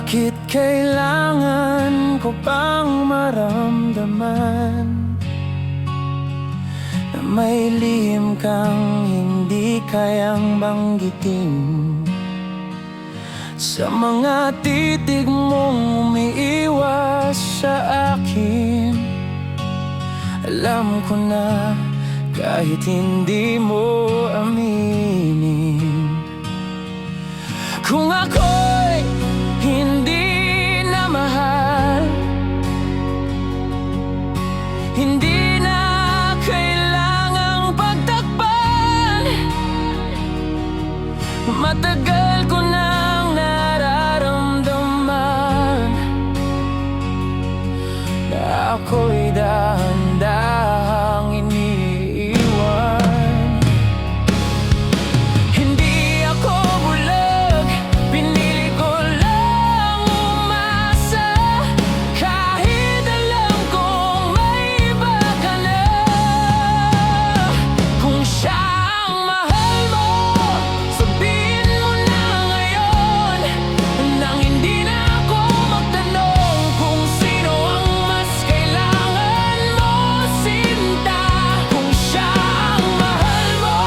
Bakit kailangan ko pang maramdaman na may lihim kang hindi kayang banggitin? Sa mga titig mong umiiwas sa akin, alam ko na kahit hindi mo aminin, kung ako'y hindi na mahal, hindi na kailangang pagtakpan. Matagal ko nang nararamdaman na ako'y dahan-dahang iniiwan. Hindi ako bulag, pinili ko lang umasa, kahit alam kong may iba ka na. Kung siya ang mahal mo, sabihin mo na ngayon, nang hindi na ako magtanong kung sino ang mas kailangan mo sinta. Kung siya ang mahal mo,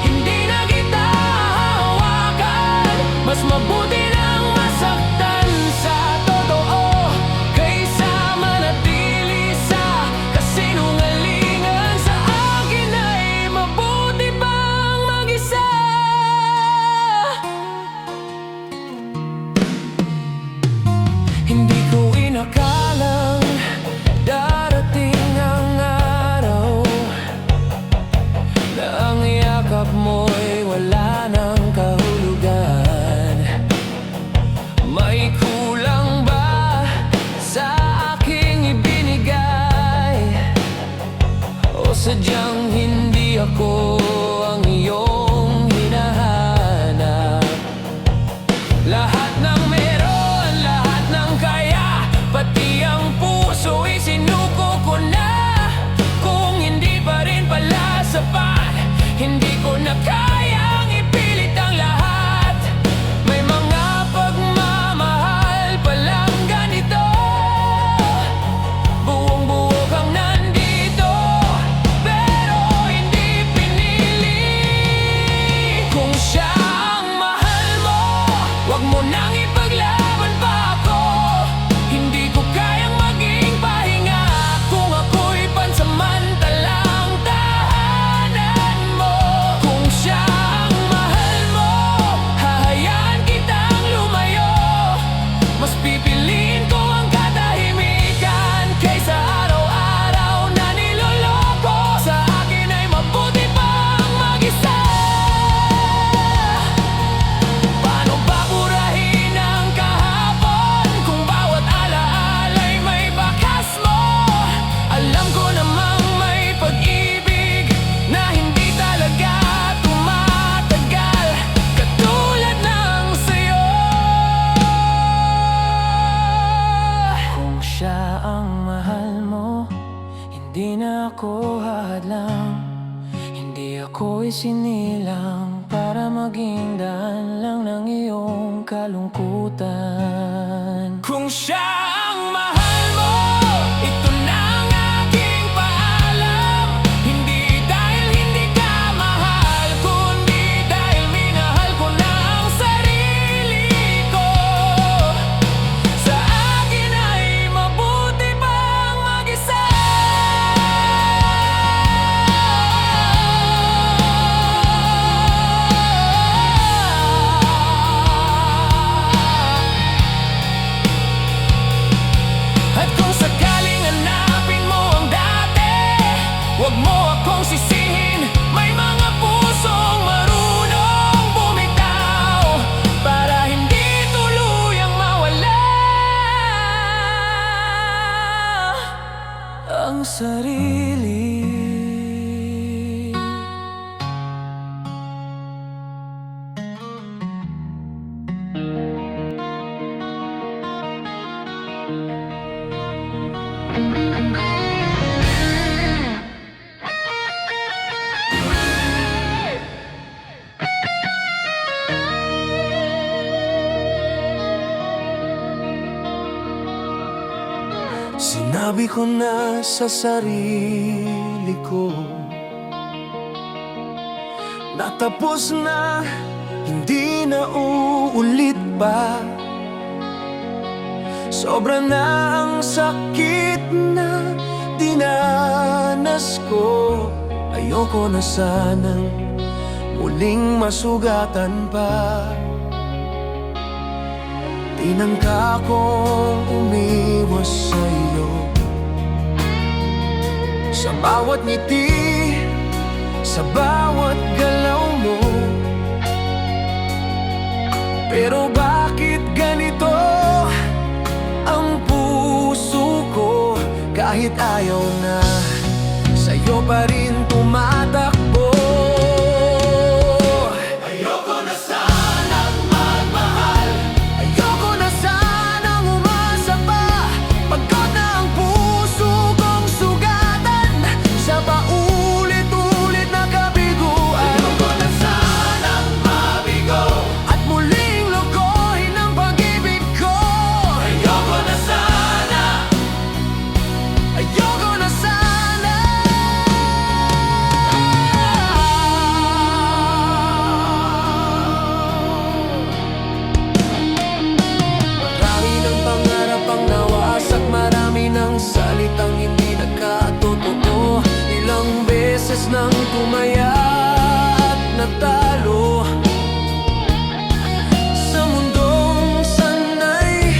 hindi na kita hahawakan. Mas mabuti nang masaktan sa totoo kaysa manatili sa kasinungalingan. Sa akin ay mabuti pang mag-isa. Hindi ko inakalang darating ang araw na ang yakap mo'y wala ng kahulugan. May kulang ba sa aking ibinigay, o sadyang hindi ako ang iyong hinahanap? Lahat ng meron, lahat ng kaya, pati ang puso isinuko ko na. Kung hindi pa rin pala sapat, hindi ko na kayang ipilit ang lahat. May mga pagmamahal palang ganito, buong-buo kang nandito, pero hindi pinili. Kung siya ang mahal mo, wag mo nang ipaglaban pa ako. Hindi ko kayang maging pahinga kung ako'y pansamantalang tahanan mo. Kung siya ang mahal mo, hahayaan kitang lumayo. Mas pipiliin ko ang katahimikan kaysa araw-araw na niloloko. Sa akin ay mabuti pang mag-isa. Paano baburahin ang kahapon kung bawat alaala'y may bakas mo? Alam ko namang may pag-ibig na hindi talaga tumatagal, katulad ng sa'yo. Kung siya ang mahal mo, hindi na ako hahadlang. Hindi ako isinilang para maging daan lang ng iyong kalungkutan. Kung siya ang mahal mo, ito na ang aking paalam. Hindi dahil hindi ka mahal, kundi dahil minahal ko na ang sarili ko. Sa akin ay mabuti pang mag-isa. At kung sakaling hanapin mo ang dati, wag mo akong sisihin. May mga pusong marunong bumitaw para hindi tuluyang mawala ang sarili. Sinabi ko na sa sarili ko, natapos na, hindi na uulit pa. Sobra na ang sakit na dinanas ko. Ayoko na sanang muling masugatan pa. Tinangka kong umiwas sa'yo, sa bawat ngiti, sa bawat galaw mo. Pero bakit ganito ang puso ko? Kahit ayaw na, sa'yo pa rin tumatakbo. Ayoko na sanang magmahal, ayoko na sanang umasa pa. Pagod na ang puso kong sugatan sa paulit-ulit na kabiguan. Ayoko na sanang mabigo at muling lokohin ang pag-ibig ko. Ayoko na sana, ayoko na sana. Marami ng pangarap ang nawasak, marami ng salitang hindi nagkatotoo. Ilang beses nang tumaya at natalo sa mundong sanay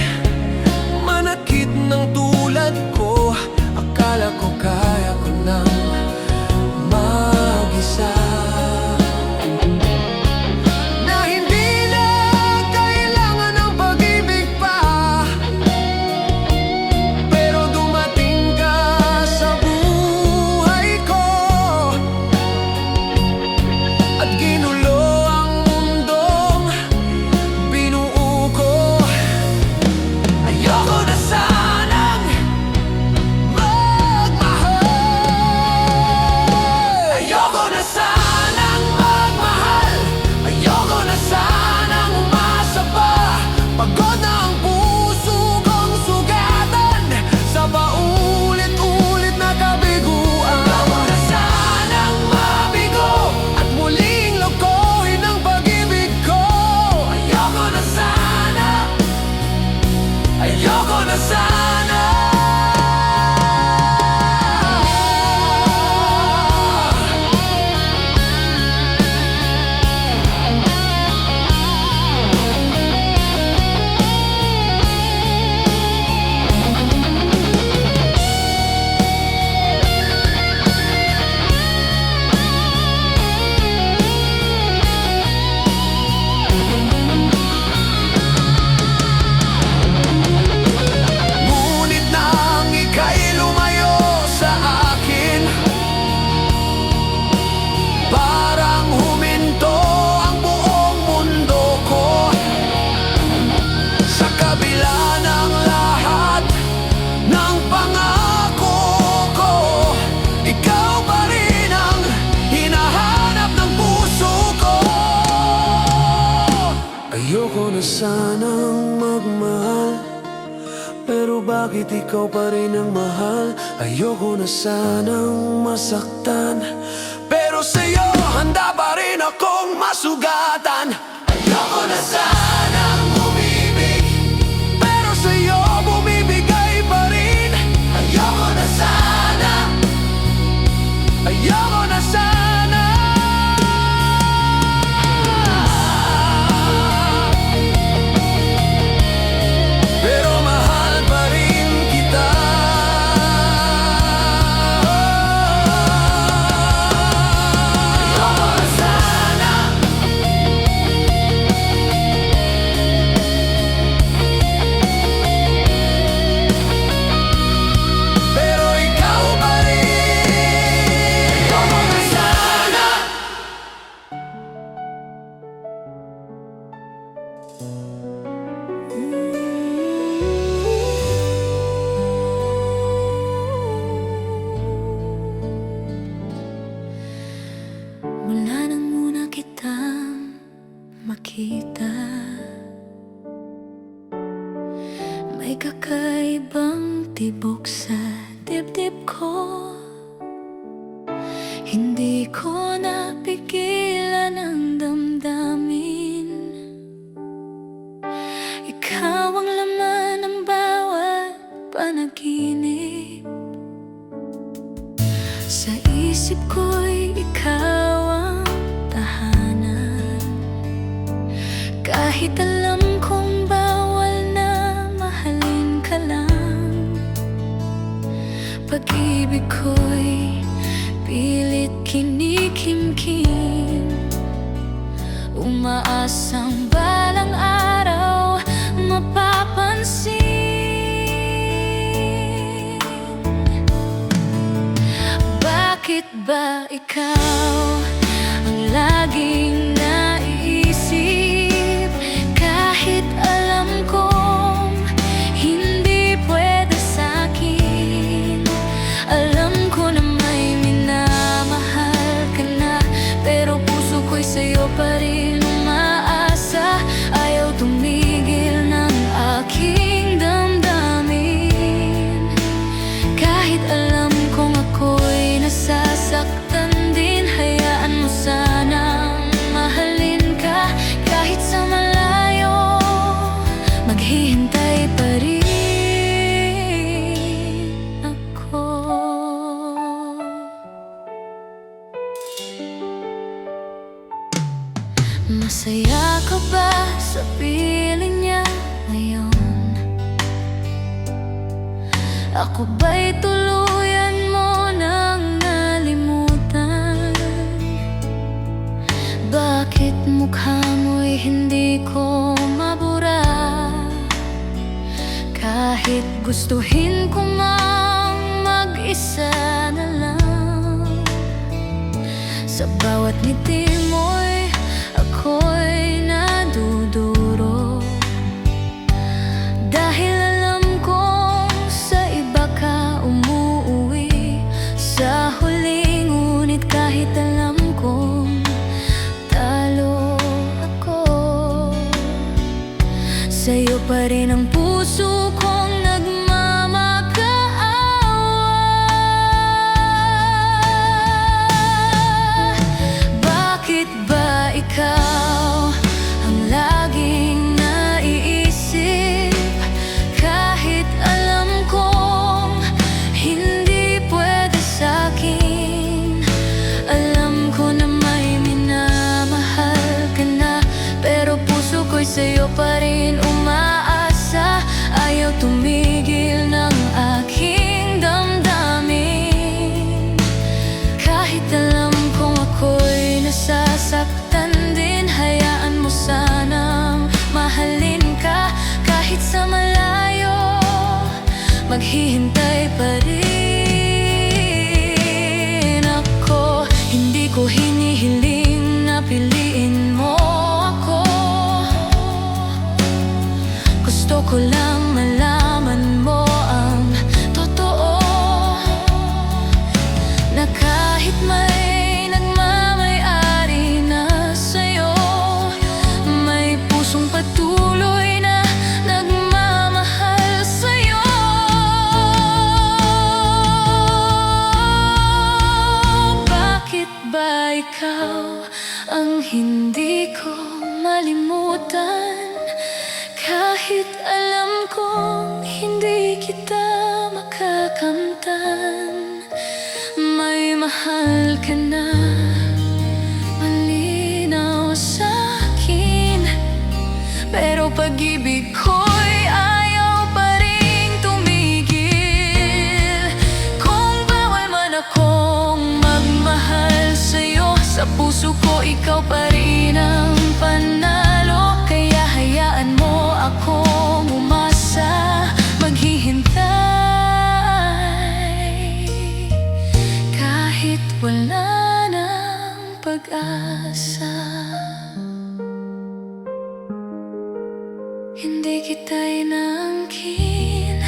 manakit ng tulad ko. Akala ko kaya ko nang mag-isa, na hindi na kailangan ng pag-ibig pa. Pero dumating ka sa buhay ko at ginulo ang mundong binuo ko. Ayoko na sanang magmahal, ayoko na sanang magmahal, ayoko na sanang umasa pa. Pagod na ang puso kong sugatan sa paulit-ulit na kabiguan. Ayoko na sanang mabigo at muling lokohin ang pag-ibig ko. Ayoko na sana, ayoko na sana. Ngunit nang ika'y lumayo sa akin, parang huminto ang buong mundo ko. Sa kabila ng lahat ng pangako ko, ikaw pa rin ang hinahanap ng puso ko. Ayoko na sanang magmahal, pero bakit ikaw pa rin ang mahal? Ayoko na sanang masaktan, pero sa'yo handa pa rin akong masugatan. Ayoko na sanang umibig, pero sa'yo bumibigay pa rin. Ayoko na sana, ayoko na sana. Pero mahal pa rin kita. Ayoko na sana, pero ikaw pa rin. Ayoko na sana. Wala nang muna kitang makita, may kakaibang tibok sa dibdib ko. Hindi ko napigilan ang damdamin. Ikaw ang laman ng bawat panaginip. Sa isip ko'y ikaw ang tahanan. Kahit alam kong bawal na mahalin ka lang, pag-ibig ko'y pilit kinikimkim. Umaasang balang araw mapapansin. Bakit ba ikaw ang laging naiisip? Kahit alam kong hindi pwede sa'kin. Alam ko na may minamahal ka na, pero puso ko'y sa'yo pa rin umaasa. Ayaw tumigil ng aking damdamin. Kahit alam kong ako'y nasasaktan din, hayaan mo sanang mahalin ka. Kahit sa malayo, maghihintay pa rin ako. Masaya ka ba sa piling niya ngayon? Ako ba'y tuluyan mo nang nalimutan? Bakit mukha mo'y hindi ko mabura? Kahit gustuhin ko mang mag-isa na lang, sa bawat ngiti mo'y ako'y naduduro. Dahil alam kong sa iba ka umuuwi sa huli, ngunit kahit alam kong talo ako, sa'yo pa rin ang puso kong nagmamakaawa. Bakit ba ikaw ang laging naiisip? Kahit alam kong hindi pwede sa'kin. Alam ko na may minamahal ka na, pero puso ko'y sa'yo pa rin umaasa. Ayaw tumigil ng aking damdamin. Kahit alam kong ako'y nasasaktan din, hayaan mo sanang mahalin ka. Kahit sa malayo, maghihintay pa rin ako. Hindi ko hinihiling na piliin mo ako. Gusto ko lang malaman mo ang totoo, na kahit may nagmamay-ari na sa'yo, may pusong patuloy na nagmamahal sa'yo. Bakit ba ikaw ang hindi ko malimutan? Kahit alam kong hindi kita makakamtan. May mahal ka na, malinaw sa'kin, pero pag-ibig ko'y ayaw pa ring tumigil. Kung bawal man akong magmahal sa'yo, sa puso ko ikaw pa rin ang panalo. Kaya hayaan mo akong umasa, maghihintay. Kahit wala ng pag-asa, hindi kita inangkin,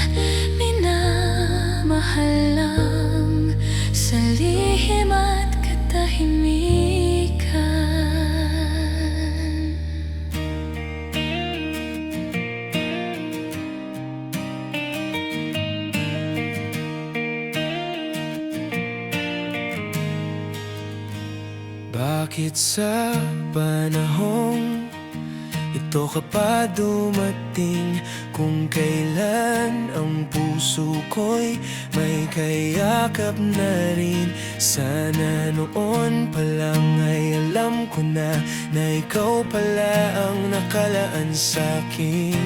minamahal lang sa lihim at katahimikan. Bakit sa panahong ito ka pa dumating? Kung kailan ang puso ko'y may kayakap na rin. Sana noon pa lang ay alam ko na ikaw pala ang nakalaan sa'king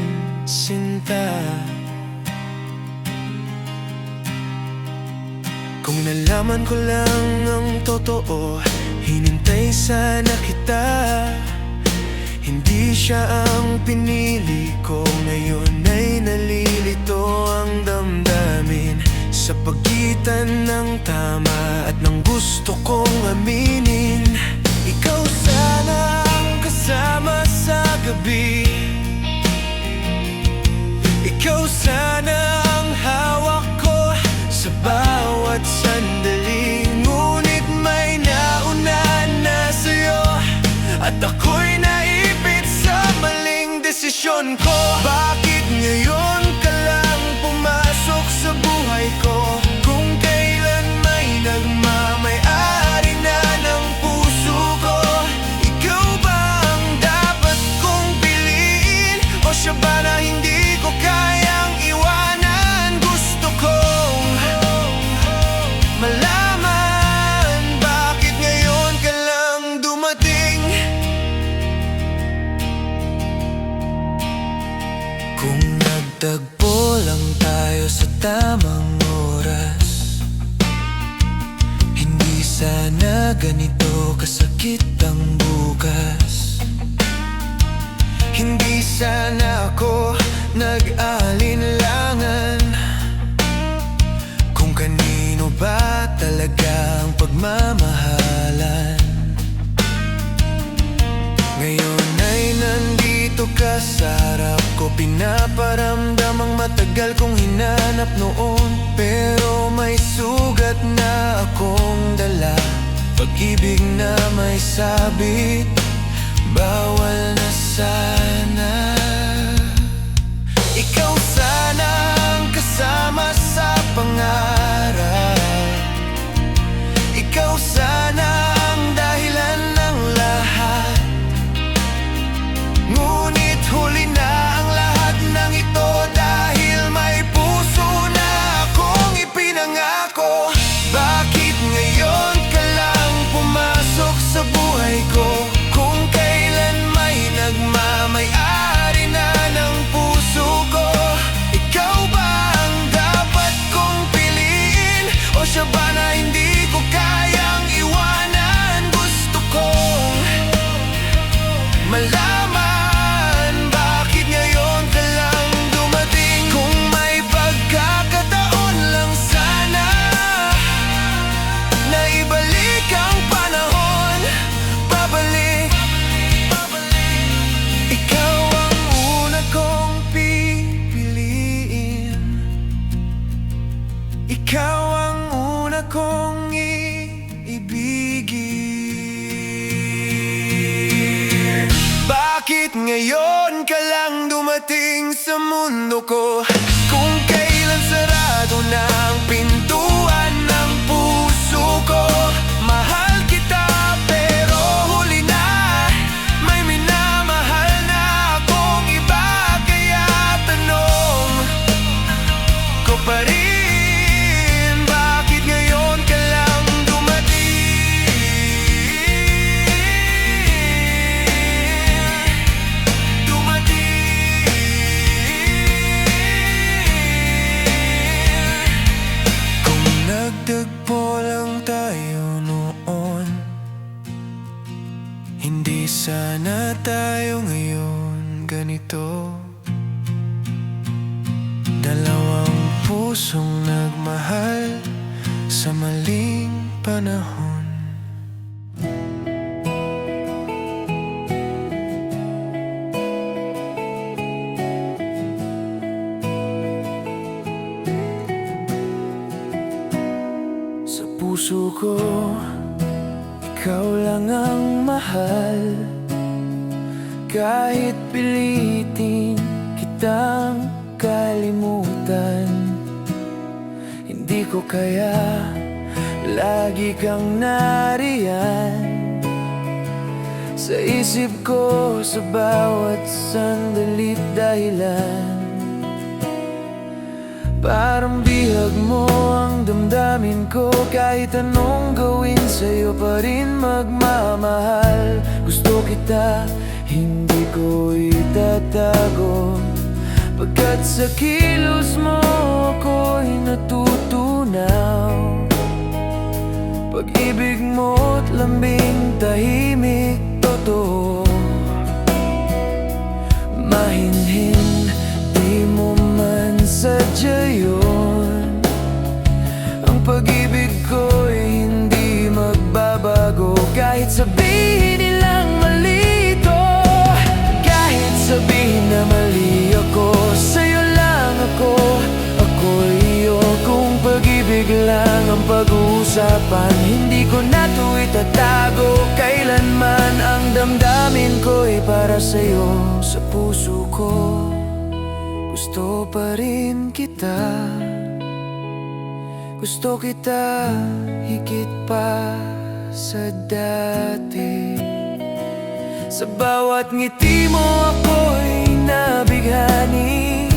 sinta. Kung nalaman ko lang ang totoo, hinintay sana kita. Hindi siya ang pinili ko, ngayon ay nalilito ang damdamin. Sa pagitan ng tama at ng gusto kong aminin. Ikaw sana ang kasama sa gabi, ikaw sana ang hawak ko sa bawat sandali. Ngunit may nauna na sa'yo at ako'y naipit sa maling desisyon ko. Bakit ngayon ka lang pumasok sa buhay ko? Kung kailan may nagmamay-ari na ng puso ko. Ikaw ba ang dapat kong piliin? O siya ba na hindi ko kayang iwanan? Gusto kong malaman, bakit ngayon ka lang dumating? Kung nagtagpo lang tayo sa tamang oras, hindi sana ganito kasakit ang bukas. Hindi sana ako nag-alinlangan kung kanino ba talaga ang pagmamahalan. Ngayon ay nandito ka sa harap ko, pinaparamdam ang matagal kong hinanap noon. Pero may sugat na akong dala, pag-ibig na may sabit, bawal na sana. Ikaw sana ang kasama sa pangarap, ikaw sana ang dahilan ng lahat. Ngunit huli na ang lahat ng ito, dahil may puso na akong ipinangako. Bakit ngayon ka lang pumasok sa buhay ko? Kung kailan may nagmamay-ari na ng puso ko. Ikaw ba ang dapat kong piliin? O siya ba na hindi ko kayang iwanan? Gusto kong malaman, bakit ngayon ka lang dumating? Kung may pagkakataon lang sana na ibalik ang panahon, babalik. Ikaw ang una kong pipiliin, ikaw ang una kong iibigin. Bakit ngayon ka lang dumating sa mundo ko? Kung kailan sarado na ang pintuan ng puso ko. Mahal kita pero huli na, may minamahal na akong iba. Kaya tanong ko pa rin, bakit ngayon ka lang Kung nagtagpo lang tayo noon, hindi sana tayo ngayon ganito. Dalawang pusong nagmahal sa maling panahon. Sa puso ko, ikaw lang ang mahal. Kahit pilitin kitang kalimutan, hindi ko kaya lagi kang nariyan. Sa isip ko sa bawat sandali't dahilan. Parang bihag mo ang damdamin ko. Kahit anong gawin sa'yo pa rin magmamahal. Gusto kita, hindi ko itatago, pagkat sa kilos mo ako'y natutunaw. Pag-ibig mo't lambing tahimik, totoo. Mahinhin, di mo man sadya yun. Ang pag-ibig ko'y hindi magbabago. Kahit sabihin nilang mali ito, kahit sabihin na mali ako, sa'yo lang ako, ako'y iyo. Kung pag-ibig lang ang pag-uusapan, hindi ko na to itatago kailanman. Ang damdamin ko'y para sa'yo. Sa puso ko gusto pa rin kita. Gusto kita higit pa sa dati. Sa bawat ngiti mo ako'y nabighani.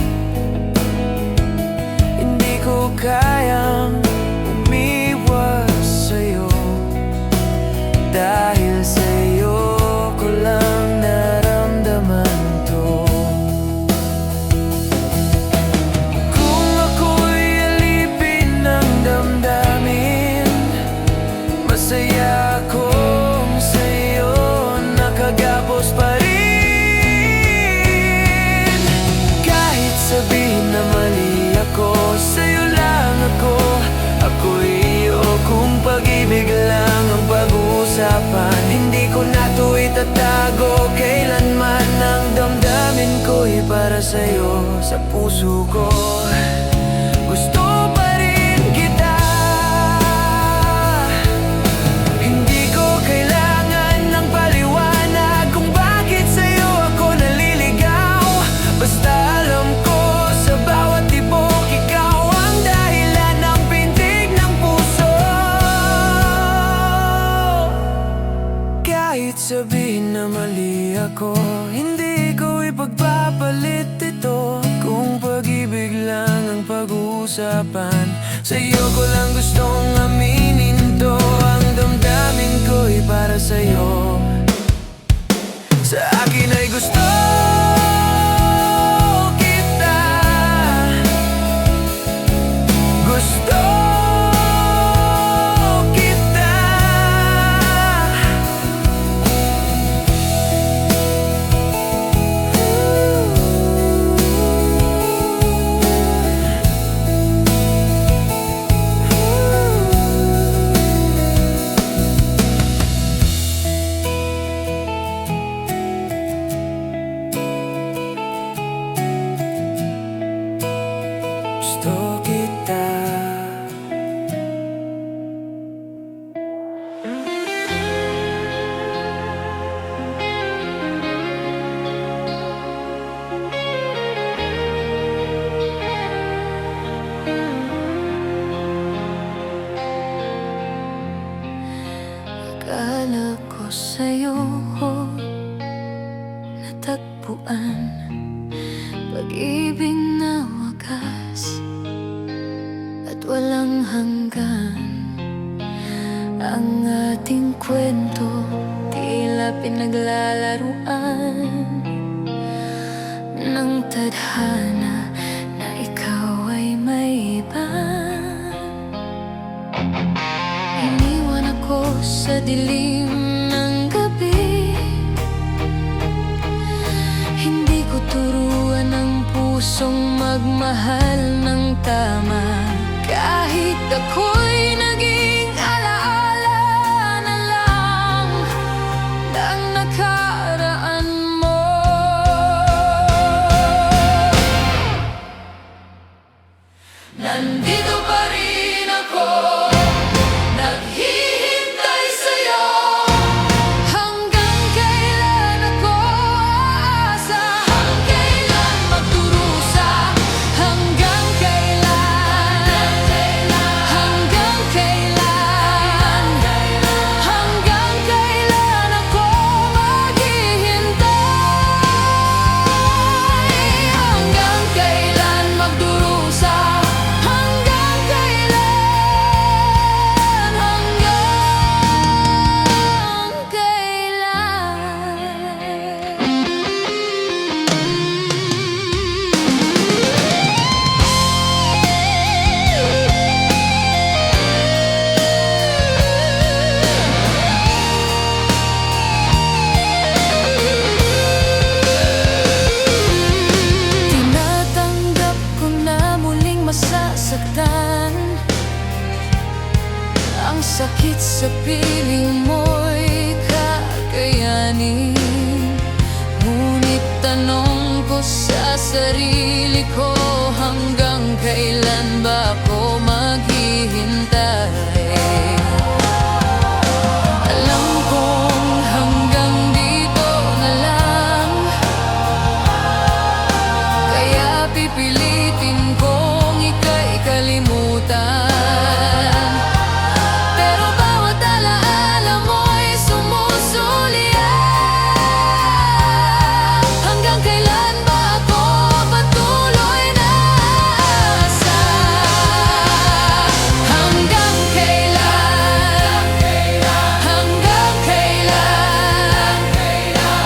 Hindi ko kayang umiwas sa'yo, dahil sa'yo ko lang naramdaman to. Kung ako'y alipin ng damdamin, masaya akong sa'yo nakagapos pa rin. Kahit sabihin na mali ako, sa'yo lang ako, ako'y iyo. Kung pag-ibig lang ang pag-uusapan, hindi ko na to itatago kailanman. Ang damdamin ko'y para sa'yo. Sa puso ko gusto pa rin kita. Hindi ko kailangan ng paliwanag kung bakit sa'yo ako naliligaw. Basta alam ko sa bawat tibok, ikaw ang dahilan ng pintig ng puso. Kahit sabihin na mali ako, hindi ko ipagpapalit ito. Kung pag-ibig lang ang pag-uusapan, sa'yo ko lang gustong aminin to. Ang damdamin ko'y para sa'yo. Sa akin ay gusto kita. Gusto kita. Gusto kita. Akala ko sa'yo natagpuan pag-ibig na wagas at walang hanggan. Ang ating kwento tila pinaglalaruan ng tadhana na ikaw ay may iba. Iniwan ako sa dilim ng gabi. Hindi ko turuan ang pusong magmahal ng tama. Kahit ako'y naging alaala na lang ng nakaraan mo. Nandito pa rin ako, naghihintay sa'yo. Hanggang kailan ako aasa, hanggang kailan magdurusa, hanggang kailan sakit sa piling mo'y kakayanin. Ngunit tanong ko sa sarili ko, hanggang kailan ba ako maghihintay? Alam kong hanggang dito na lang, kaya pipilitin kong ika'y kalimutan. Pero bawat alaala mo'y sumusuliyap. Hanggang kailan ba ako patuloy na aasa? Hanggang kailan? Hanggang kailan?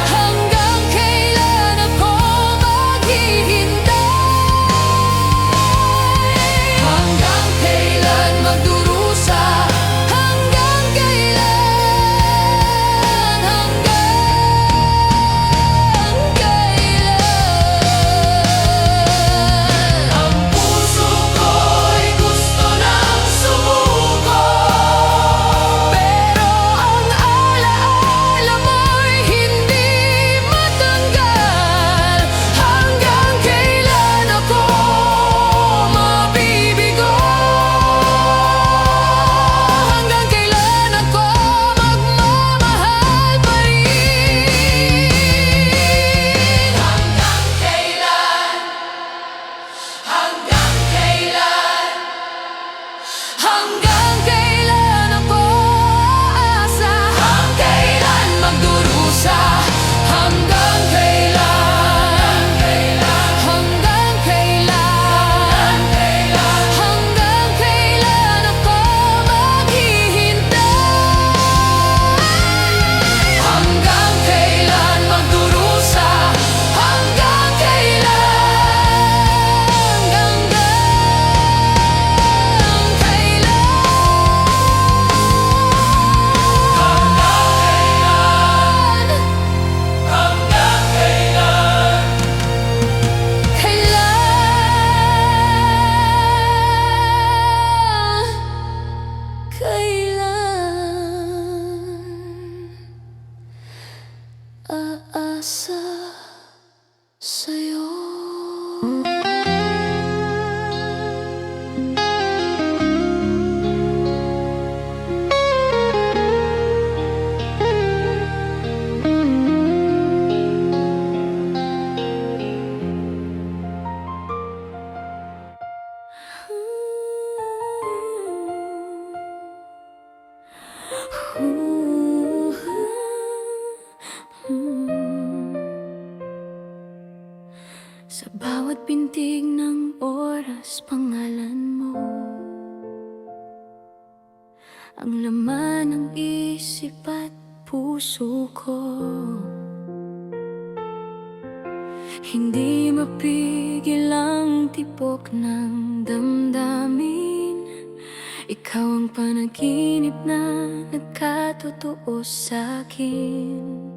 Hanggang kailan ako maghihintay? Hanggang kailan magdurusa? Hanggang kailan? Hanggang kailan? Ang puso ko'y gusto nang sumuko, pero ang alaala mo'y hindi matanggal. Hanggang kailan ako mabibigo? Hanggang kailan ako magmamahal pa rin? Hanggang kailan? Hanggang kailan? Hanggang kailan ako aasa? Hanggang kailan magdurusa? Hanggang kailan? Hanggang kailan? Hanggang kailan ako maghihintay? Hanggang kailan magdurusa? Hanggang kailan? Hanggang aasa sa'yo. Sa bawat pintig ng oras, pangalan mo ang laman ng isip at puso ko. Hindi mapigil ang tibok ng damdamin. Ikaw ang panaginip na nagkatotoo sa'kin.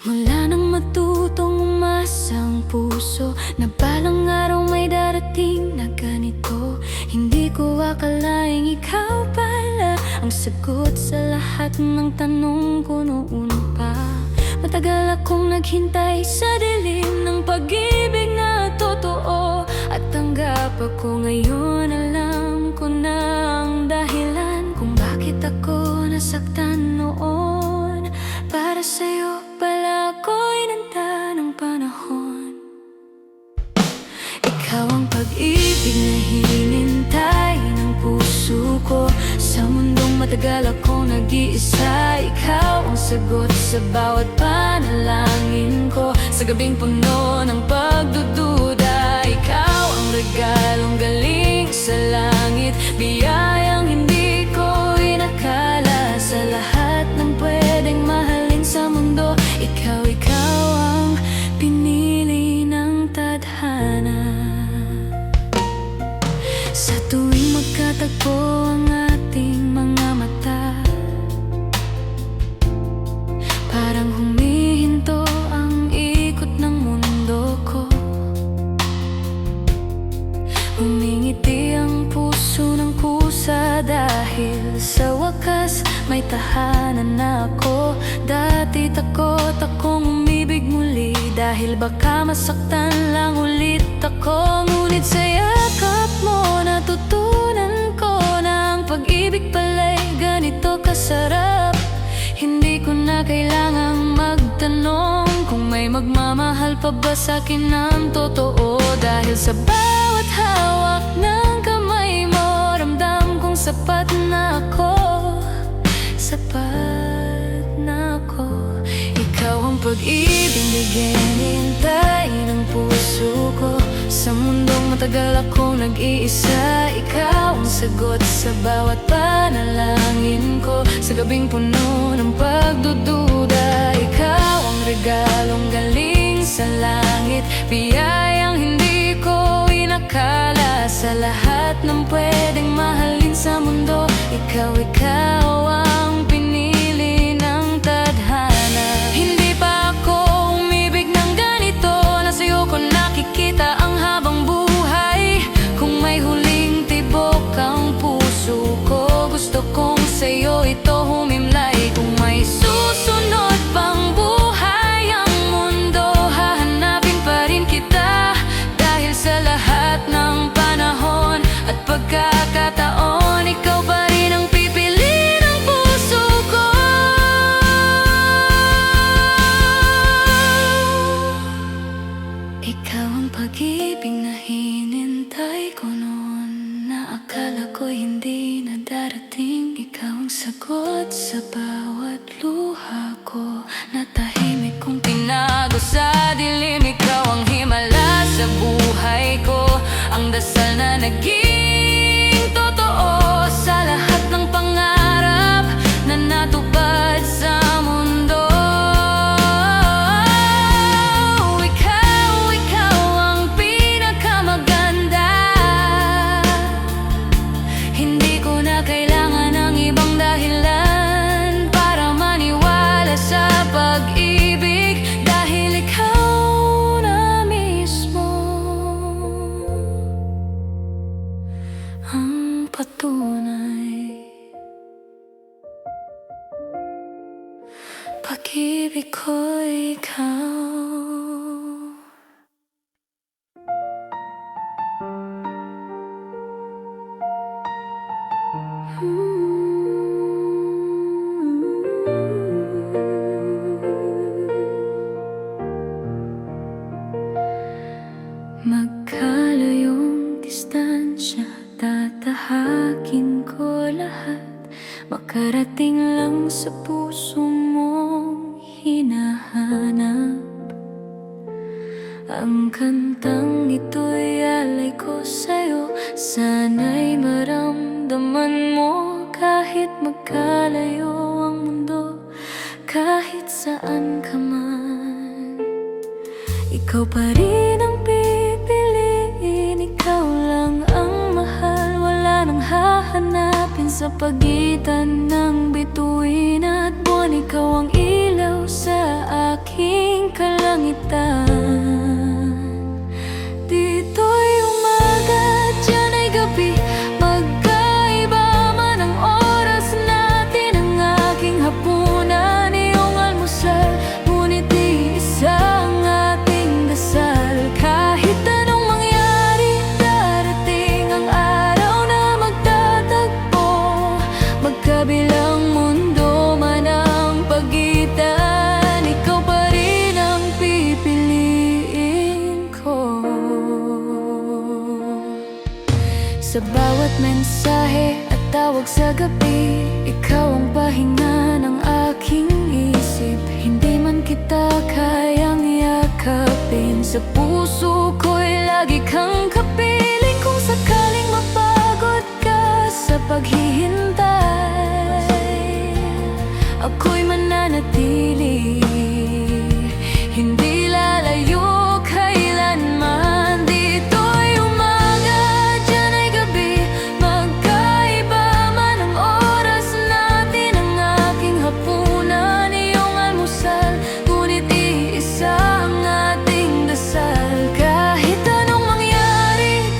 Mula nang matutong umasang puso na balang araw may darating na ganito, hindi ko akalaing ikaw pala ang sagot sa lahat ng tanong ko noon pa. Matagal akong naghintay sa dilim ng pag-ibig na totoo, at tanggap ako ngayon. Alam ko na ang dahilan kung bakit ako nasaktan noon. Para sa'yo pala ako'y nanda ng panahon. Ikaw ang pag-ibig na hinintay ng puso ko. Sa mundong matagal akong nag-iisa, ikaw ang sagot sa bawat panalangin ko. Sa gabing puno ng pagdududa, ikaw ang regalong galing sa langit. Biyayang hindi ko inakala. Sa lahat ng pwedeng mahalin sa mundo, ikaw ang pinili ng tadhana. Sa tuwing magkatagpo ang ating mga mata, parang humihinto ang ikot ng mundo ko. Humingiti ang puso ng kusa Dahil sa wakas may tahanan na ako. Dati takot akong umibig muli, dahil baka masaktan lang ulit ako. Ngunit sa yakap mo natutunan ko na ang pag-ibig pala'y ganito kasarap. Hindi ko na kailangang magtanong kung may magmamahal pa ba sa'kin ng totoo. Dahil sa bawat hawak ng kamay mo, ramdam kong sapat na ako. Sapat na ako. Ikaw ang pag-ibig na hinihintay ng puso ko. Sa mundong matagal akong nag-iisa, ikaw ang sagot sa bawat panalangin ko. Sa gabing puno ng pagdududa, ikaw ang regalong galing sa langit. Biyayang hindi ko inakala. Sa lahat ng pwedeng mahalin sa mundo, ikaw ang pinili ng tadhana. Hindi pa ako umibig ng ganito, na sa'yo ko nakikita ang habang buhay. Kung may huling tibok ang puso ko, gusto kong sa'yo ito humimlay. Kung may susunod pang buhay ang mundo, hahanapin pa rin kita. Dahil sa lahat ng panahon at pagkakataon, ikaw pa rin ang pipili ng puso ko. Ikaw ang pag-ibig na hinintay ko noon, na akala ko hindi na darating. Ikaw ang sagot sa bawat luha ko, na tahimik kong tinago sa dilim. Ikaw ang himala sa buhay ko, ang dasal na naging totoo. Sa lahat ng pangarap na natupad sa mundo, ikaw ang pinakamaganda. Hindi ko na kailangan ng ibang dahilan para maniwala sa pag-ibig, dahil ikaw na mismo ang patunay. Pag-ibig ko ikaw. Magkalayong distansya, tatahakin ko lahat. Makarating lang sa puso mong hinahanap. Ang kantang ito'y alay ko sa'yo, sana'y maramdaman mo. Kahit magkalayo ang mundo, kahit saan ka man, ikaw pa rin ang pipiliin. Ikaw lang ang mahal, wala nang hahanapin sa pagitan ng bituin at buwan. Ikaw ang ilaw sa aking kalangitan. Dito'y umaga, diyan ay gabi, magkaiba man ang oras natin. Ang aking hapunan, iyong almusal, ngunit iisa ang ating dasal. Kahit anong mangyari, darating ang araw na magtatagpo. Magkabilang mundo man ang pagitan, ikaw pa rin ang pipiliin ko. Sa bawat mensahe at tawag sa gabi, ikaw ang pahinga ng aking isip. Hindi man kita kayang yakapin, sa puso ko'y lagi kang kapiling. Kung sakaling mapagod ka sa paghihintay, ako'y mananatili, hindi lalayo kailanman. Dito'y umaga, diyan ay gabi, magkaiba man ang oras natin. Ang aking hapunan, iyong almusal, ngunit iisa ang ating dasal. Kahit anong mangyari,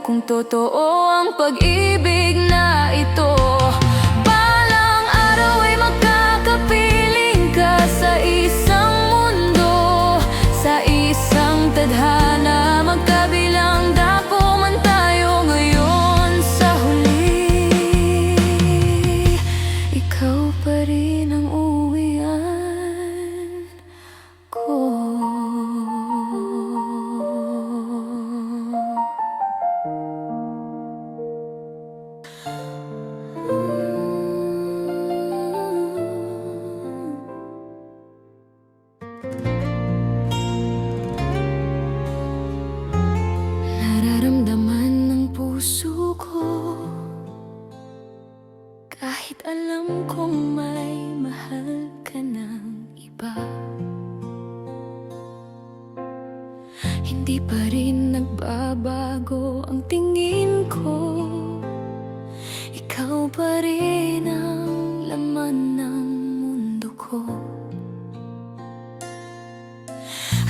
kung totoo ang pag-ibig na ito. Balang araw ay magkakapiling ka sa isang mundo, sa isang tadhana, magkabilang dako man tayo ngayon. Sa huli, ikaw pa rin ang uwian ko. Nararamdaman ng puso ko, kahit alam kong may mahal ka ng iba. Hindi pa rin nagbabago ang tingin ko, ikaw pa rin ang laman ng mundo ko.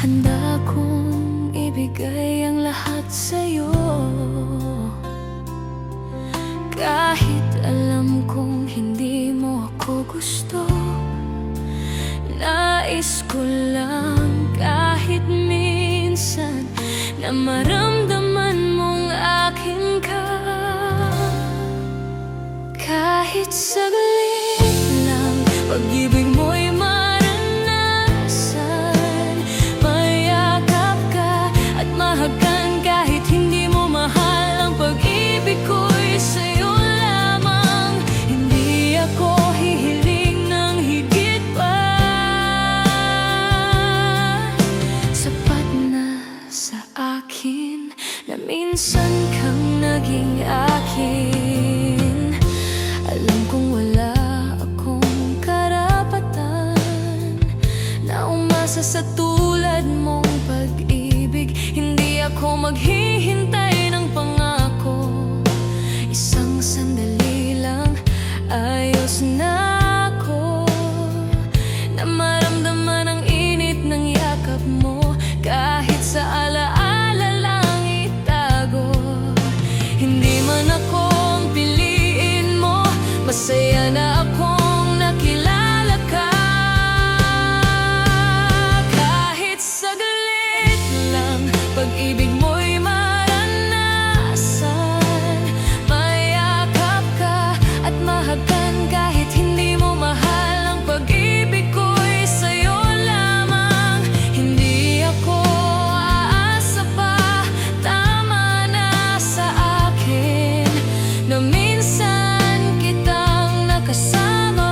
Handa kong ibigay ang lahat sa'yo, kahit alam kong hindi mo ako gusto. Nais ko lang kahit minsan na maramdaman mong akin ka. Kahit saglit lang, pag-ibig mo'y maranasan. Mayakap ka at mahagkan kahit hindi mo mahal. Ang pag-ibig ko'y sa'yo lamang, hindi ako hihiling ng higit pa. Sapat na sa akin na minsan kang naging akin. Alam kong wala akong karapatan na umasa sa tulad mong pag-ibig. Hindi ako maghihintay ng pangako, isang sandali lang ayos na ako. Na maramdaman ang init ng yakap mo, kahit sa alaala lang itago. Hindi man akong piliin mo, masaya na akong nakilala ka. Kahit saglit lang, pag-ibig mo'y maranasan. Mayakap ka at mahagkan kahit hindi mo mahal. Ang pag-ibig ko'y sa'yo lamang, hindi ako aasa pa. Tama na sa akin na minsan kitang nakasama.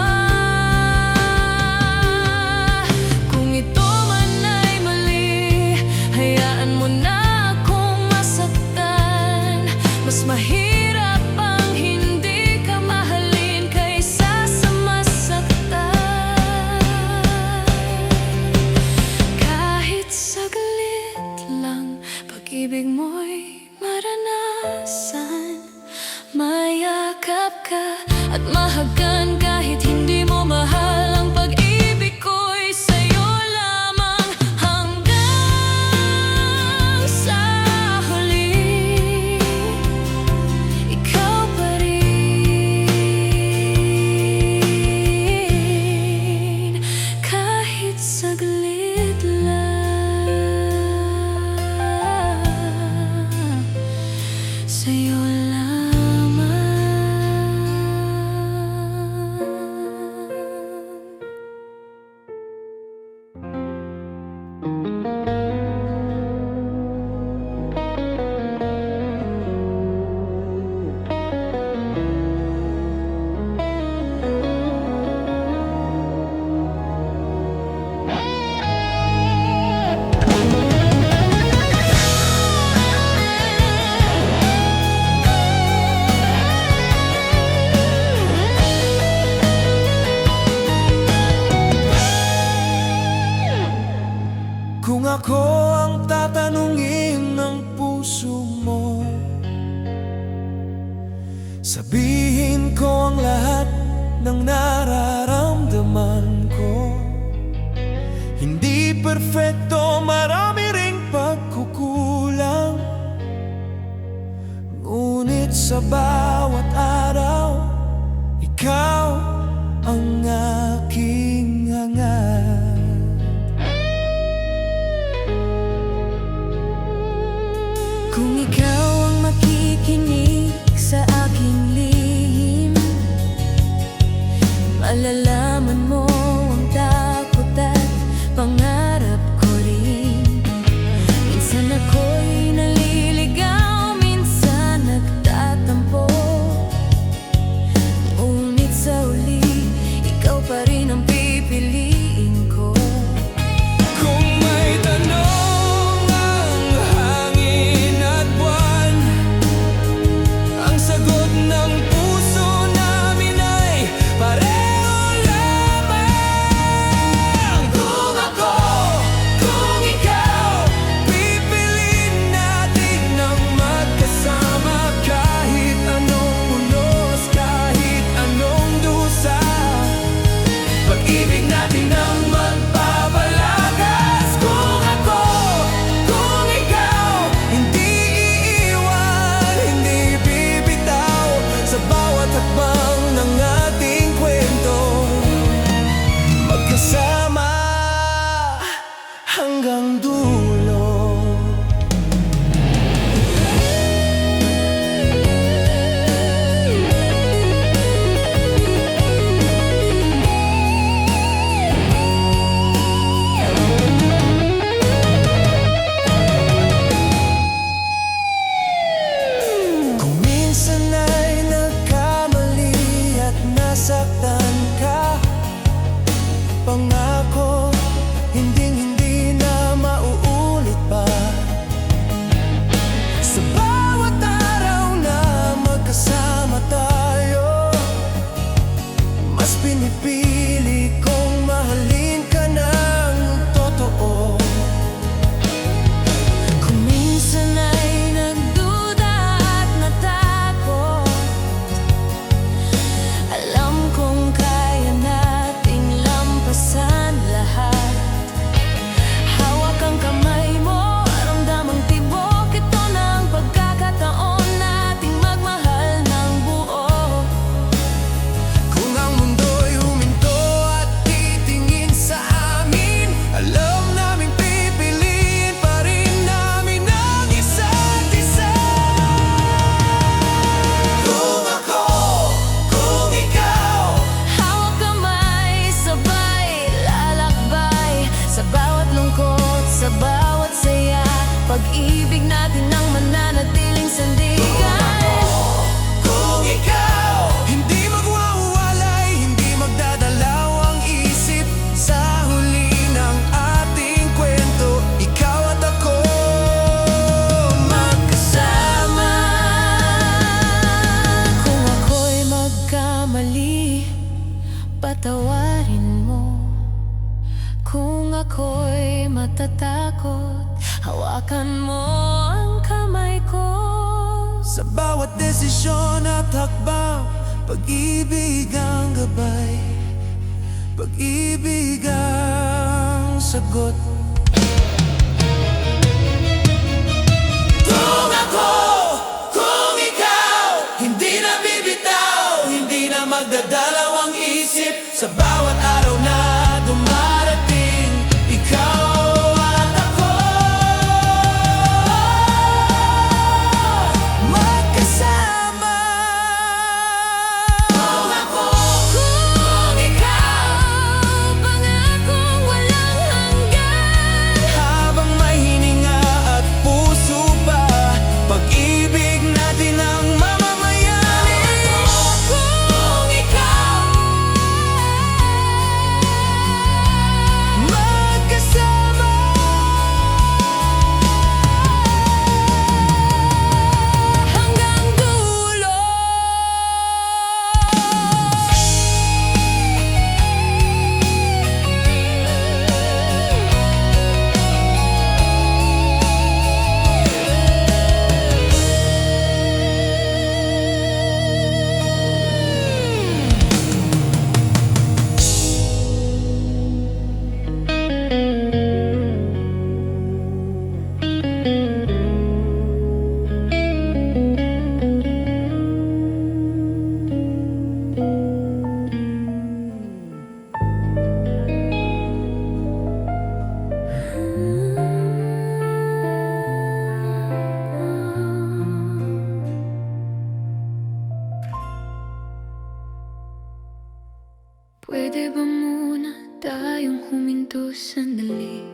Kung ito man ay mali, hayaan mo na akong masaktan. Mas mahirap ang hindi ka mahalin kaysa sa masaktan. Kahit saglit lang, pag-ibig mo'y maranasan. Mayakap ka at mahagkan kahit hindi mo mahal. Ang pag-ibig ko'y sa'yo lamang, hanggang sa huli, ikaw pa rin. Kahit saglit lang, sa'yo lamang. Kung ako ang tatanungin ng puso mo, sabihin ko ang lahat ng nararamdaman ko. Hindi perfecto, marami ring pagkukulang. sa bawat araw. Ikaw ang aking hangad. Kung ikaw ang makikinig sa aking lihim, malalaman mo ang takot at pangarap ko rin. Minsan ako'y naliligaw, minsan nagtatampo, ngunit sa uli, ikaw pa rin ang pipiliin ko. Kung may tanong ang hangin at buwan, ang sagot ng puso namin ay pareho lamang. Kung ako, kung ikaw, pipiliin natin ng magkasama. Kahit anong unos, kahit anong dusa, pag-ibig natin ang magpapalakas. Kung ako, kung ikaw, hindi iiwan, hindi bibitaw sa bawat hakbang ng ating kwento. Magkasama hanggang dulo. Kung minsan ay nagkamali at nasaktan ka, pangako, hindi na mauulit pa. Sa bawat araw na magkasama tayo, mas pinipili kong mahalin ka ng totoo. Kung minsan ay nagduda at natakot, alam kong kaya nating lampasan lahat. Hawak ang kamay mo, ramdamang tibok, ito ng pagkakataon nating magmahal ng buo. Kung ang mundo'y huminto at titingin sa amin, alam naming pipiliin pa rin namin ang isa't isa. Kung ako, kung ikaw, Hawak kamay, sabay lalakbay, sa bawat lungkot, sa bawat saya, pag-ibig natin ang mananatiling sandigan. kung ikaw, hindi magwawalay, hindi magdadalaw ang isip. Sa huli ng ating kwento, ikaw at ako magkasama. Kung ako'y magkamali, patawarin mo. Kung ako'y matatakot, hawakan mo ang kamay ko. Sa bawat desisyon at hakbang, pag-ibig ang gabay, pag-ibig ang sagot. Kung ako, kung ikaw, hindi na bibitaw, hindi na magdadalaw ang isip. Sa bawat araw na dumarating, ikaw at ako magkasama. Kung ako, Kung ikaw, pangakong walang hanggan. habang may hininga at puso pa, pag-ibig natin ang mamamayanin. Kung ikaw, Pwede ba muna tayong huminto sandali?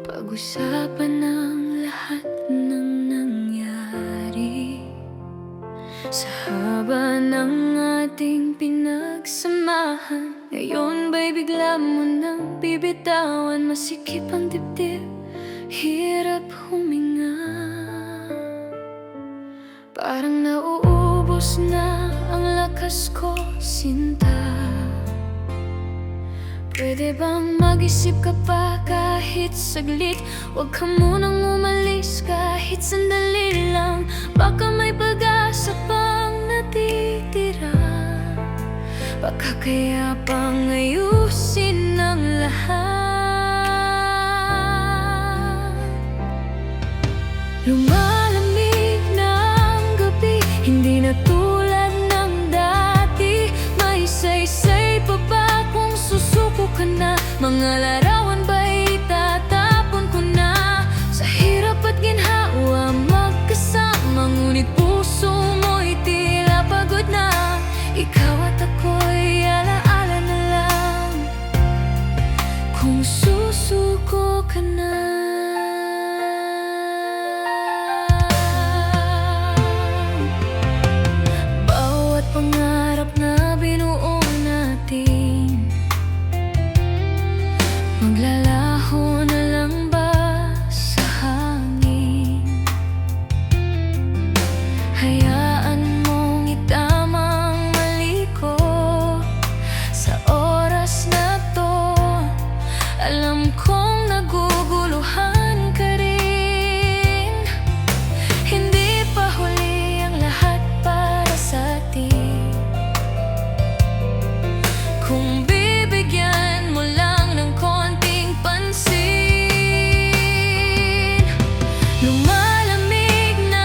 Pag-usapan ang lahat ng nangyari sa haba ng ating pinagsamahan. Ngayon ba'y bigla mo nang bibitawan? Masikip ang dibdib, hirap huminga. Parang nauubos na ang lakas ko, sinta. Pwede bang mag-isip ka pa kahit saglit? Huwag ka munang umalis kahit sandali lang. Baka may pag-asa pang natitira. Baka kaya pang ayusin ang lahat. Lumalamig na ang gabi, hindi na tulad ng dati. May saysay pa ba kung susuko ka na? Mga larawan ba'y tatapon ko na? Sa hirap at ginhawa magkasama, ngunit puso mo'y tila pagod na. Ikaw at ako'y alaala na lang kung susuko ka na. Bawat pangarap na binuo natin, maglalaho na lang ba sa hangin? Hayaan mong itama ang mali ko sa oras na to. Alam kong naguguluhan ka rin. Hindi pa huli ang lahat para sa atin. Kung bibigyan mo lang ng konting pansin. Lumalamig na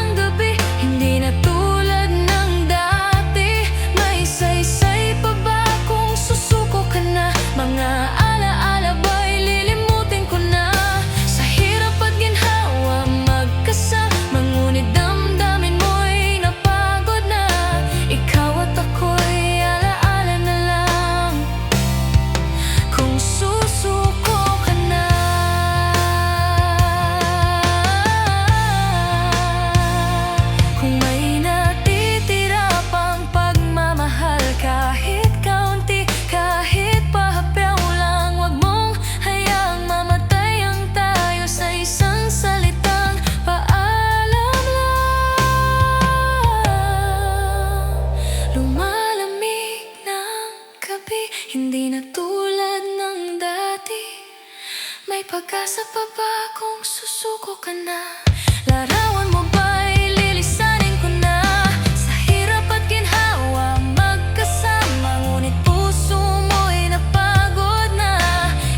ang gabi, hindi na tulad ng dati. May saysay pa ba kung susuko ka na? Mga alaala ba'y lilimutin ko na? Sa hirap at ginhawa magkasama, ngunit damdamin mo'y napagod na. Ikaw at ako'y alaala na lang kung susuko ka na. Kung may natitira pang pagmamahal, kahit kaunti, kahit pahapew lang, wag mong hayaang mamatay ang tayo sa isang salitang paalam lang. Lumalamig ng gabi, hindi na tulad ng dati. May pag-asa pa ba kung susuko ka na? Larawan mo ba'y lilisanin ko na? Sa hirap at ginhawa magkasama, ngunit puso mo'y napagod na.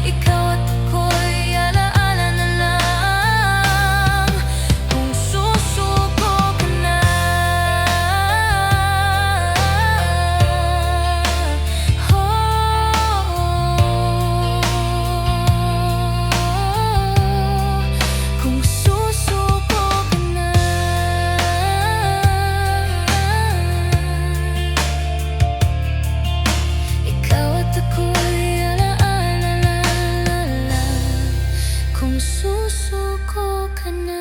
Ikaw at ako'y alaala na lang kung susuko ka na. Kung susuko ka na. Ikaw at ako'y alaala na lang kung susuko ka na.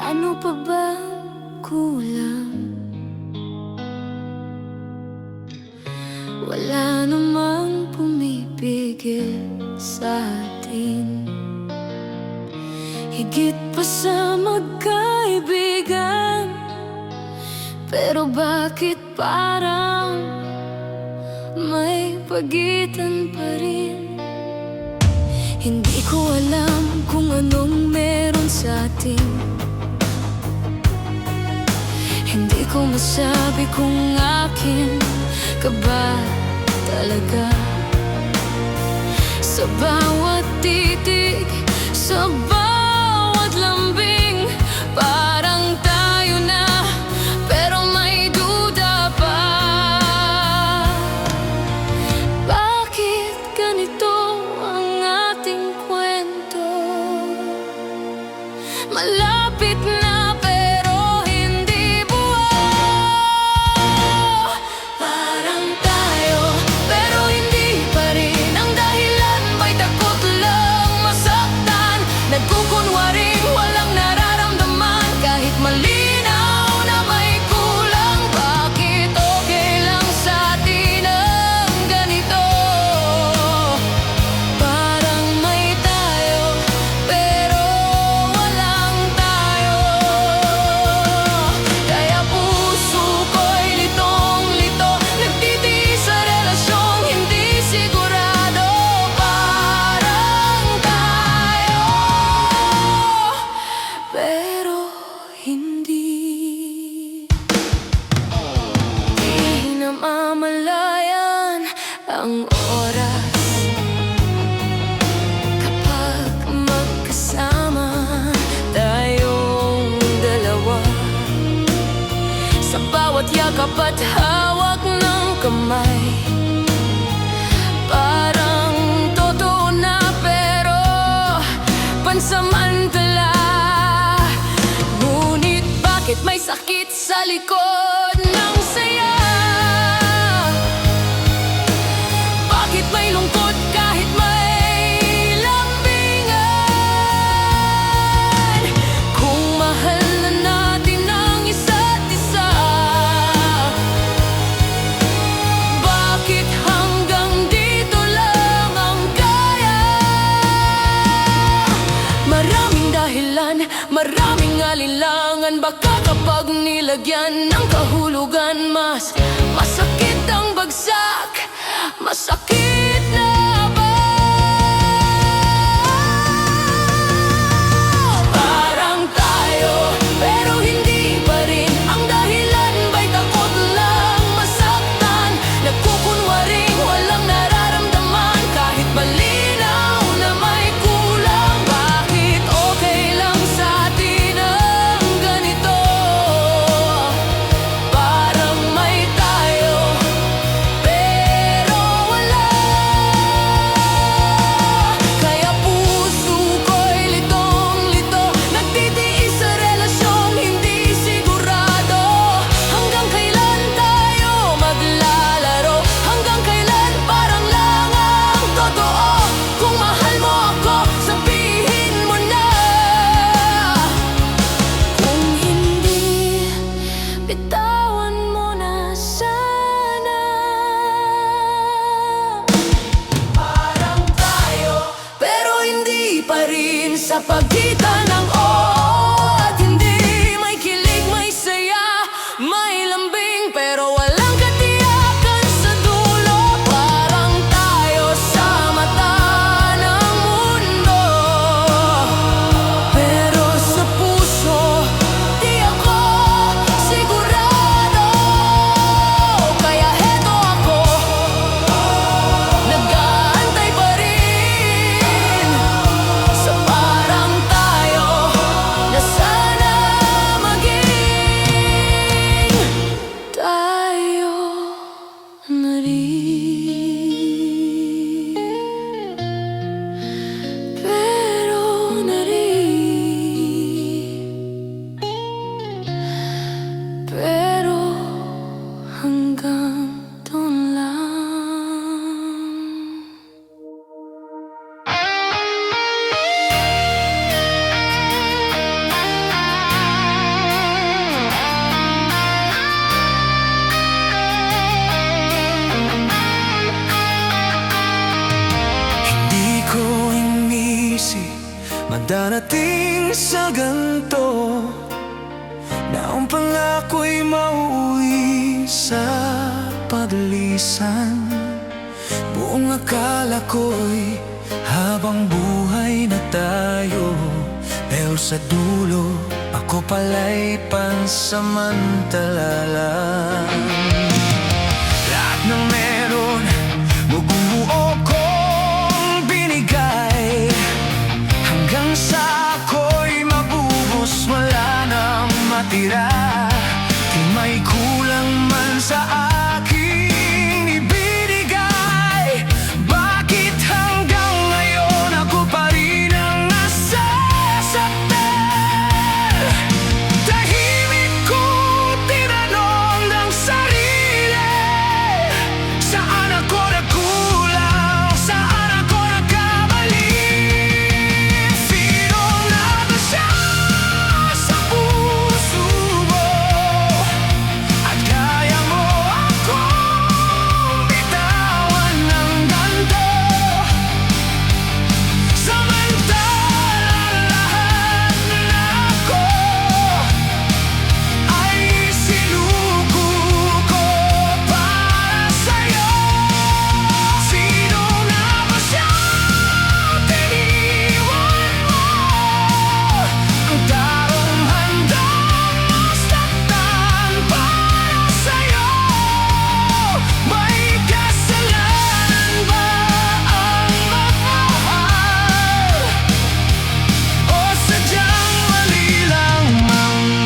Ano pa ba kulang? Wala namang pumipigil sa atin, higit pa sa magkaibigan. Pero bakit parang may pagitan pa rin? Hindi ko alam kung anong meron sa atin. ko masabi kung akin ka ba talaga. Sa bawat titig, sa bawat lambing, parang tayo na, pero may duda pa. Bakit ganito ang ating kwento? Malapit na pero hindi buo. Parang tayo pero hindi pa rin. Ang dahilan ba'y takot lang masaktan? Nagkukunwaring walang nararamdaman, kahit malinaw na may kulang. Bakit okay lang sa atin ang ganito? Parang may tayo pero walang tayo. Kaya puso ko'y litong-lito, nagtitiis sa relasyong hindi sigurado. Parang tayo pero hindi. Di namamalayan ang oras kapag magkasama tayong dalawa. Sa bawat yakap at hawak ng kamay, parang totoo na pero pansamantala. Ngunit bakit may sakit sa likod ng saya? Bakit may lungkot kahit may lambingan? Kung mahal na natin ang isa't isa, bakit hanggang dito lang ang kaya? Maraming dahilan, maraming alinlangan. Baka kapag nilagyan ng kahulugan, mas masakit ang bagsak. Masakit na ba? Parang tayo pero hindi pa rin. Ang dahilan ba'y takot lang masaktan? Nagkukunwaring walang nararamdaman, kahit malinaw na may kulang. Bakit okay lang sa atin ang ganito? Parang may tayo pero wala. Kaya puso ko'y litong-lito, nagtitiis sa relasyong hindi sigurado. Hanggang kailan tayo maglalaro? Hanggang kailan parang lang ang totoo? Kung mahal mo ako, sabihin mo na. Kung hindi, bitawan mo na sana. Parang tayo pero hindi pa rin. Sa pagitan ng oo at hindi, may kilig, may saya, may lambing pero walang katiyakan sa dulo. Parang tayo sa mata ng mundo, pero sa puso di ako sigurado. Kaya heto ako, nag-aantay pa rin sa parang tayo na sana maging tayo na rin. Pero na rin. Pero hanggang doon lang. Hindi ko inisip madarating sa ganito, na ang pangako'y mauwi sa padalisan. Buong akala ko'y habang buhay na tayo, pero sa dulo ako pala'y pansamantala lang. Lahat ng meron, bumubuo kong binigay, hanggang sa ako'y mabubos, wala nang matira. Di may kulang man sa aking ibinigay. Bakit hanggang ngayon ako pa rin ang nasasaktan? Tahimik kong tinanong ng sarili, saan ako nagkulang? Saan ako nagkamali? Sino nga ba siya sa puso mo? At kaya mo akong bitawan ng ganito, samantalang lahat na ako ay sinuko ko para sa'yo. Sino nga ba siya tiniwan mo? Ang taong handang masaktan para sa'yo. May kasalanan ba ang magmahal? O sadyang mali lang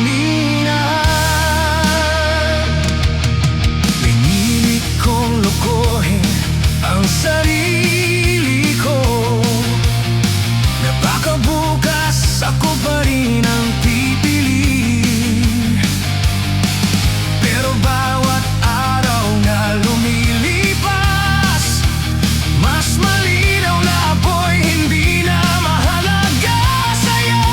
minahal? Pinilit kong lokohin ang sarili ko, na baka bukas ako pa rin ang pipili. Pero bawat araw na lumilipas, mas malinaw na ako'y hindi na mahalaga sa'yo.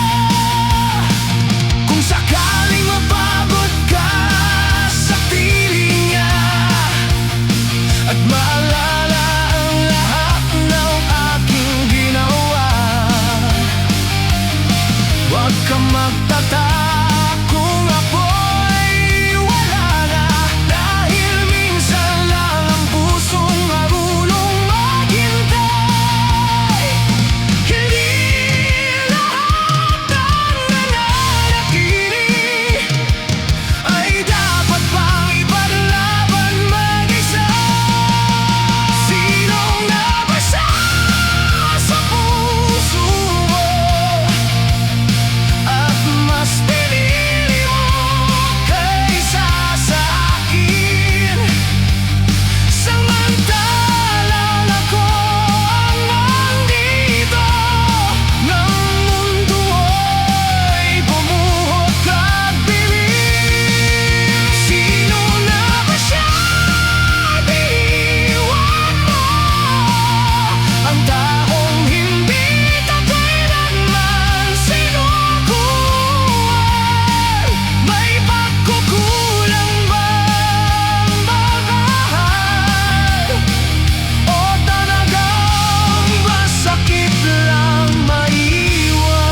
Kung sakaling mapagod ka sa piling niya, at maalala ang lahat ng aking ginawa, huwag kang magtataka kung ako'y wala na. Dahil minsan lang ang pusong marunong maghintay. Hindi lahat ng nananatili ay dapat pang ipaglaban mag-isa. Sino nga ba siya sa puso mo? At mas pinili mo kaysa sa akin, samantalang ako ang nandito, ng mundo ay bumuhok at bibig. Sino na ba siya iniwan mo? Ang taong hindi ka kailanman sinukuan. May pagkukulang bang magmahal? O talagang masakit lang maiwan?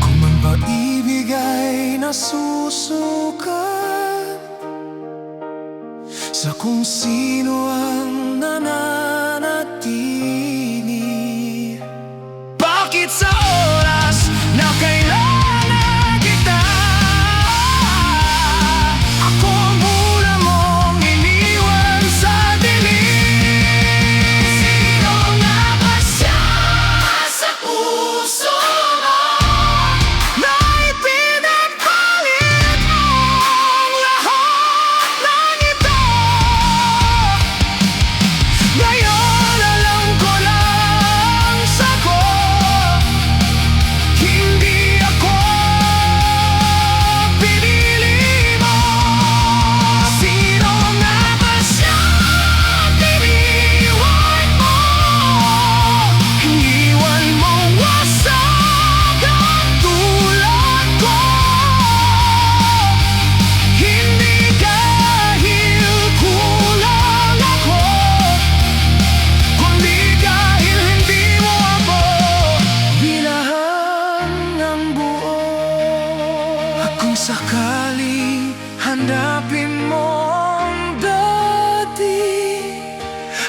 Kung ang pag-ibig ay nasusukat sa kung sino ang nananatili, bakit sa oras na kailangan kita, ako ang muna mong iniwan sa dilim? Sino nga ba siya sa puso mo, na ipinagpalit mong lahat ng ito? Ngayon alam ko lang sagot, hindi ako pinili mo. Sino nga ba siya tiniwan mo? Iniwan mong wasag ang tulad ko, hindi dahil kulang ako, kundi dahil hindi mo ako binahang ng buo. At kung sakaling hanapin mo ang dati,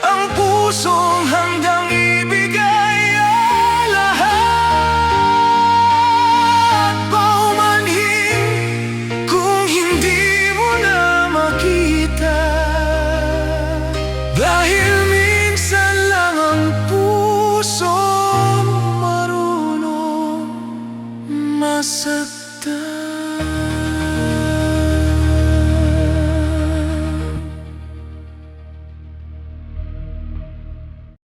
ang pusong handang ibigay ang lahat, sa